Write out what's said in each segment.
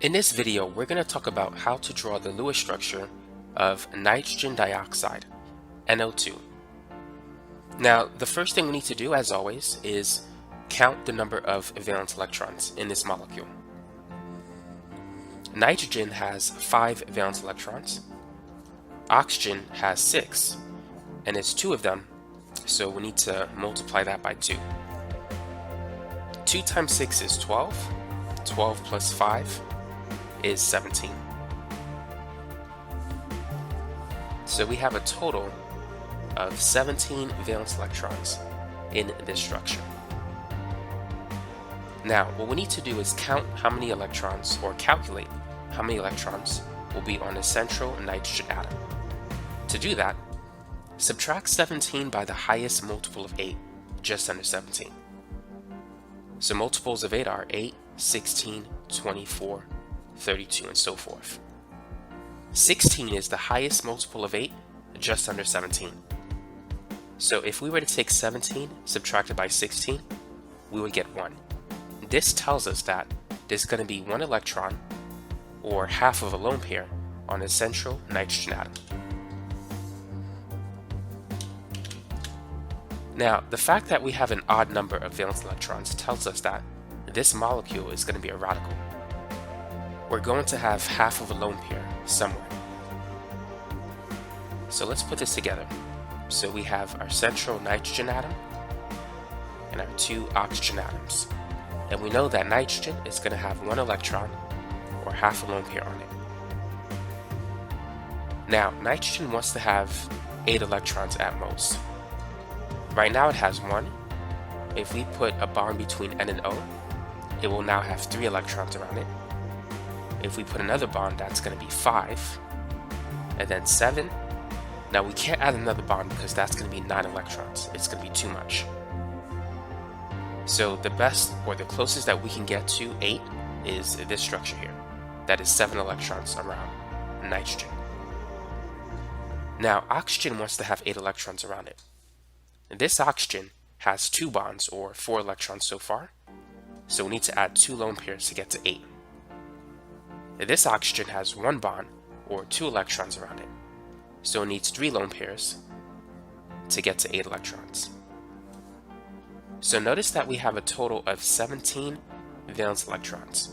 In this video, we're going to talk about how to draw the le-uýt structure of nitrogen dioxide, NO2. Now, the first thing we need to do, as always, is count the number of valence electrons in this molecule. Nitrogen has 5 valence electrons. Oxygen has 6, and it's 2 of them, so we need to multiply that by 2. 2 times 6 is 12. 12 plus 5 is 17. So we have a total of 17 valence electrons in this structure. Now, what we need to do is count how many electrons, or calculate how many electrons will be on the central nitrogen atom. To do that, subtract 17 by the highest multiple of 8, just under 17. So multiples of 8 are 8, 16, 24, 32, and so forth. 16 is the highest multiple of 8, just under 17. So if we were to take 17 subtracted by 16, we would get 1. This tells us that there's going to be 1 electron, or half of a lone pair, on the central nitrogen atom. Now, the fact that we have an odd number of valence electrons tells us that this molecule is going to be a radical. We're going to have half of a lone pair somewhere. So let's put this together. So we have our central nitrogen atom and our 2 oxygen atoms. And we know that nitrogen is going to have 1 electron, or half a lone pair on it. Now, nitrogen wants to have 8 electrons at most. Right now it has 1. If we put a bond between N and O, it will now have 3 electrons around it. If we put another bond, that's going to be 5, and then 7. Now we can't add another bond because that's going to be 9 electrons. It's going to be too much. So the best, or the closest that we can get to 8 is this structure here. That is 7 electrons around nitrogen. Now oxygen wants to have 8 electrons around it. This oxygen has 2 bonds, or 4 electrons so far, so we need to add 2 lone pairs to get to 8. This oxygen has 1 bond, or 2 electrons around it, so it needs 3 lone pairs to get to 8 electrons. So notice that we have a total of 17 valence electrons.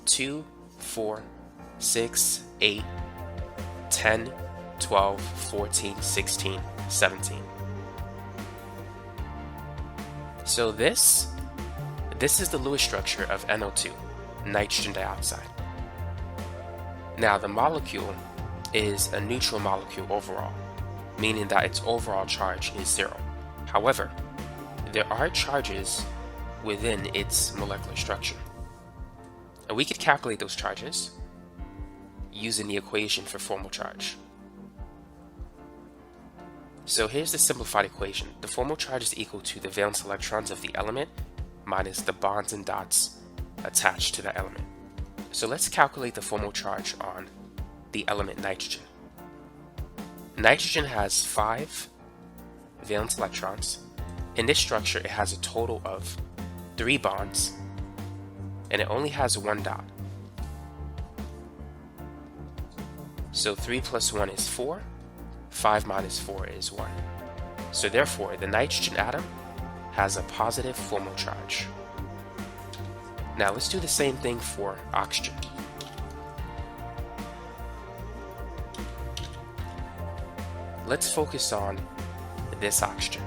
2, 4, 6, 8, 10, 12, 14, 16, 17. So this is the le-uýt structure of NO2, nitrogen dioxide. Now the molecule is a neutral molecule overall, meaning that its overall charge is 0. However, there are charges within its molecular structure. And we could calculate those charges using the equation for formal charge. So here's the simplified equation. The formal charge is equal to the valence electrons of the element minus the bonds and dots attached to that element. So let's calculate the formal charge on the element nitrogen. Nitrogen has 5 valence electrons. In this structure, it has a total of 3 bonds, and it only has 1 dot. So 3 plus 1 is 4. 5 minus 4 is 1. So therefore, the nitrogen atom has a positive formal charge. Now let's do the same thing for oxygen. Let's focus on this oxygen.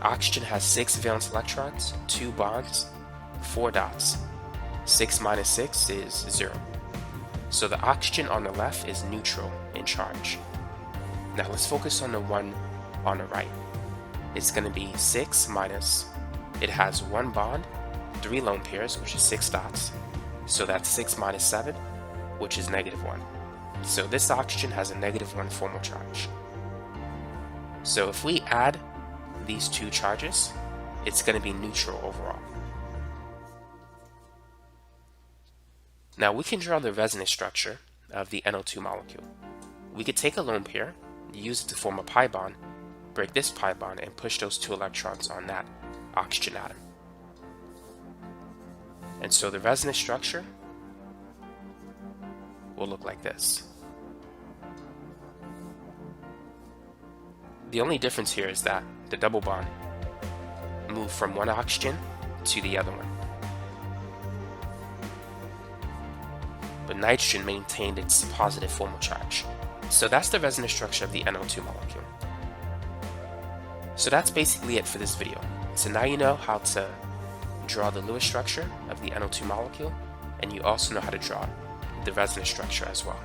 Oxygen has 6 valence electrons, 2 bonds, 4 dots. 6 minus 6 is 0. So the oxygen on the left is neutral in charge. Now let's focus on the one on the right. It's going to be 6 minus, it has 1 bond, 3 lone pairs, which is 6 dots. So that's 6 minus 7, which is negative 1. So this oxygen has a negative 1 formal charge. So if we add these 2 charges, it's going to be neutral overall. Now we can draw the resonance structure of the NO2 molecule. We could take a lone pair, use it to form a pi bond, break this pi bond, and push those 2 electrons on that oxygen atom. And so the resonance structure will look like this. The only difference here is that the double bond moved from one oxygen to the other one, but nitrogen maintained its positive formal charge. So that's the resonance structure of the NO2 molecule. So that's basically it for this video. So now you know how to draw the Lewis structure of the NO2 molecule, and you also know how to draw the resonance structure as well.